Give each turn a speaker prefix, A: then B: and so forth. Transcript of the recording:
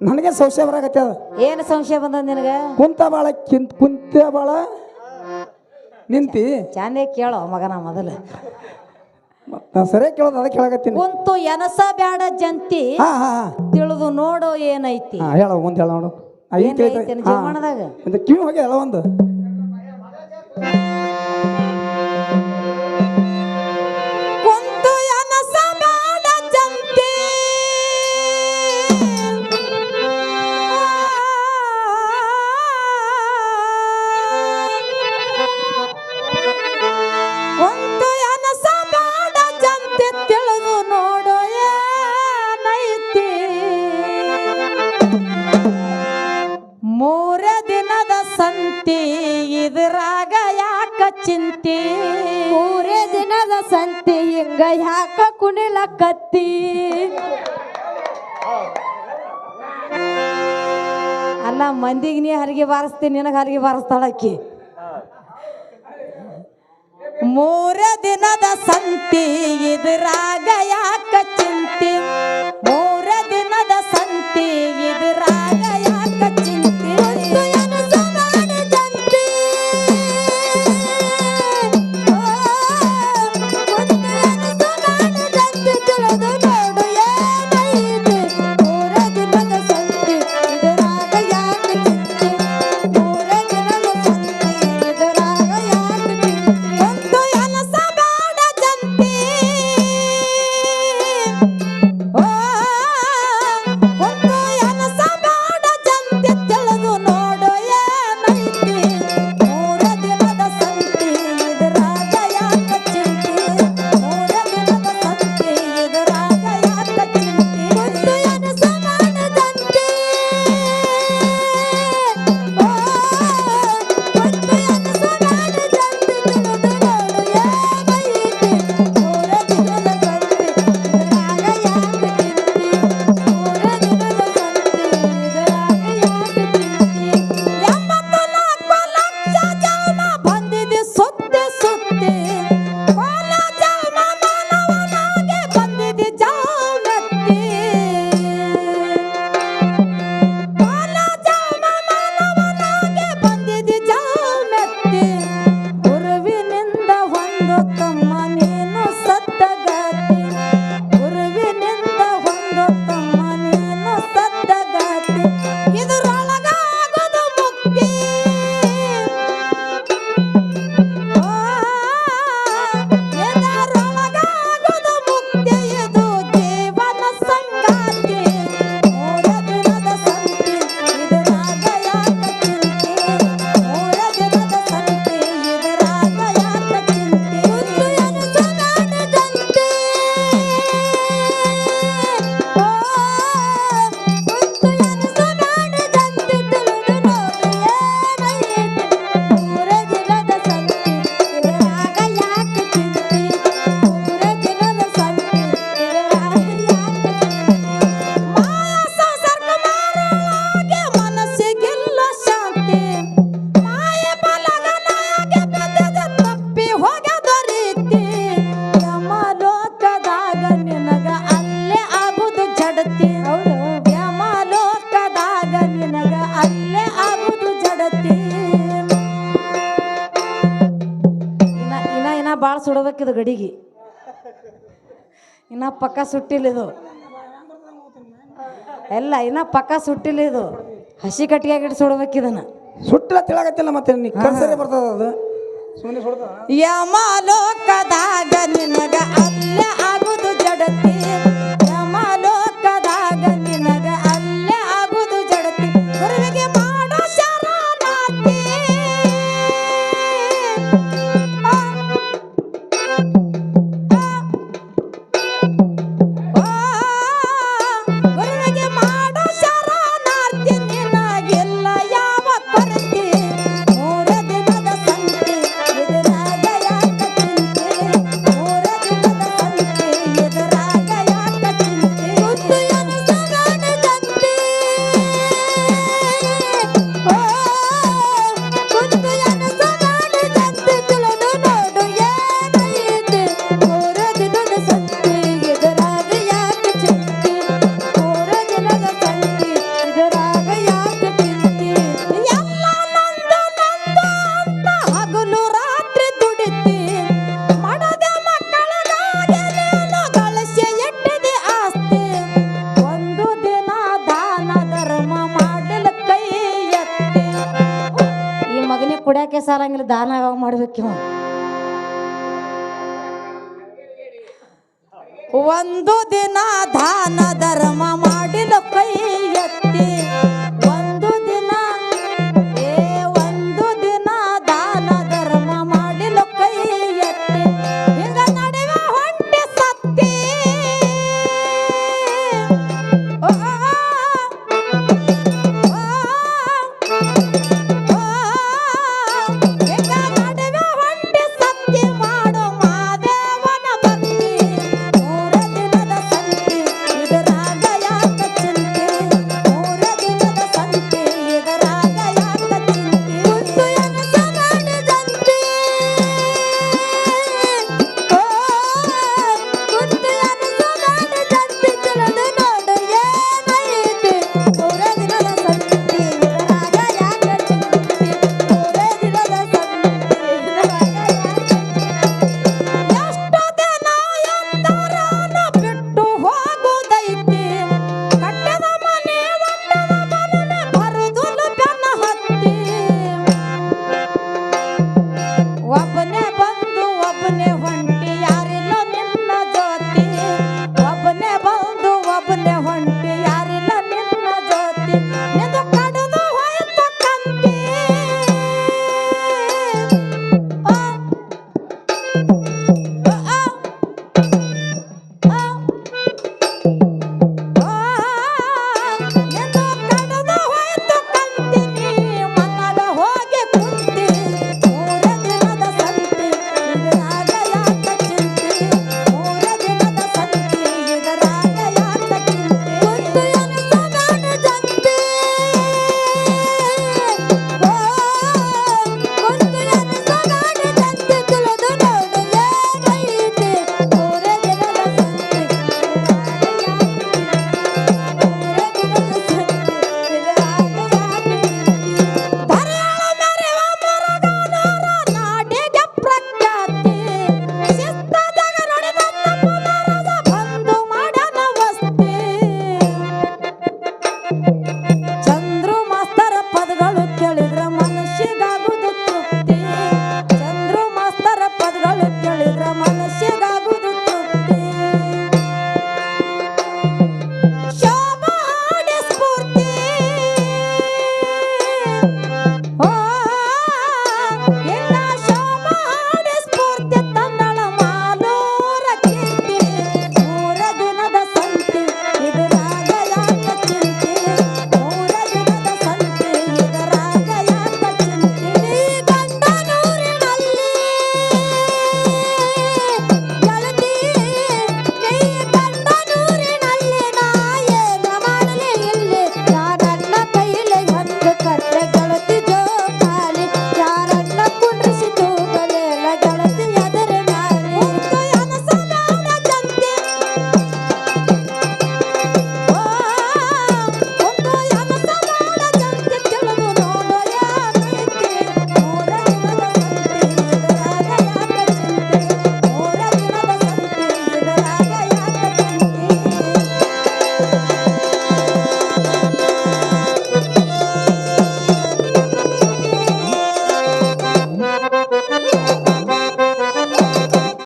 A: ನನಗೆ ಸಂಶಯ ಬರಾಕತ್ತೆ ಅದ.
B: ಏನು ಸಂಶಯ ಬಂದ ನಿನಗ?
A: ಕುಂತ ಬಾಳ ನಿಂತಿ
B: ಚಂದೇ ಕೇಳೋ ಮಗನ ಮೊದಲು.
A: ನಾನು ಸರಿಯಾಗಿ ಕೇಳೋದು ಅದಕ್ಕೆ ಹೇಳಕತ್ತೀನಿ.
B: ಕುಂತು ಎನಸ ಬ್ಯಾಡ ಜಂತಿ
A: ಹಾ ಹಾ
B: ತಿಳಿದು ನೋಡು ಏನೈತಿ.
A: ಹೇಳ ಮುಂದೆ ಹೇಳ ನೋಡು.
B: ಏನೈತಿ ಜೀವನದಾಗ?
A: ಕಿವಿ ಹೋಗಿ ಹೇಳ ಒಂದು.
B: ಸಂತಿ ಇದ್ರಾಗ ಯಾಕ ಚಿಂತಿ?
C: ಮೂರೇ ದಿನದ ಸಂತಿ ಹಿಂಗ ಯಾಕ ಕುಣಿಲಕತ್ತಿ?
B: ಅಲ್ಲ ಮಂದಿಗೆ ನೀ ಹರಿಗೆ ಬಾರಿಸ್ತೀನಿ, ನಿನಗೆ ಹರಿಗೆ ಬಾರಿಸ್ತಾಳಕ್ಕಿ. ಮೂರೇ ದಿನದ ಸಂತಿ ಇದ್ರಾಗ ಯಾಕ ಚಿಂತಿ? ಮೂರೇ ದಿನದ ಸಂತಿ ಇದ್ರಾಗ ಯಾಕ ಚಿಂತಿ? ಭಾಳ ಸುಡಬೇಕಿದು ಗಡಿಗೆ, ಇನ್ನ ಪಕ್ಕ ಸುಟ್ಟಿಲ್ಲ ಇದು. ಎಲ್ಲ ಇನ್ನ ಪಕ್ಕ ಸುಟ್ಟಿಲ್ಲ ಇದು. ಹಸಿ ಕಟ್ಟಿಗೆ ಸುಡಬೇಕಿದನ್ನ.
A: ಸುಟ್ಟಿಲ್ಲ ತಿಳಾಗತ್ತಿಲ್ಲ ಮತ್ತೆ ನೀ ಕರ್ಸರಿ ಬರ್ತದ ಅದು. ಸುಮ್ಮನೆ ಸುಡ್ತದ.
B: ಯಮಲೋಕದಾಗ ನಿನಗ ಅಲ್ಲೇ ಆಗುದು ಜಡತಿ. ಯಮಲೋಕದಾಗ ನಿನಗ ಅಲ್ಲೇ ಆಗುದು ಜಡತಿ. ಗುರುವಿಗೆ ಮಾಡೋ ಶರಣಾರ್ಥಿ. ಗುರುವಿಗೆ ಮಾಡೋ ಶರಣಾರ್ಥಿ. ನಿನಗೆಲ್ಲ ಯಾವ ಕೊರತೆ? ಮೂರ ದಿನದ ಸಂತೆ ಎದುರಾಗ ಯಾಕ ಚಿಂತೆ? ಮೂರ ದಿನದ ಸಂತೆ ಎದುರಾಗ ಸಾರಂಗಿಲ್ಲ ದಾನ ಯಾವಾಗ ಮಾಡ್ಬೇಕಿವ ಒಂದು ದಿನ ದಾನ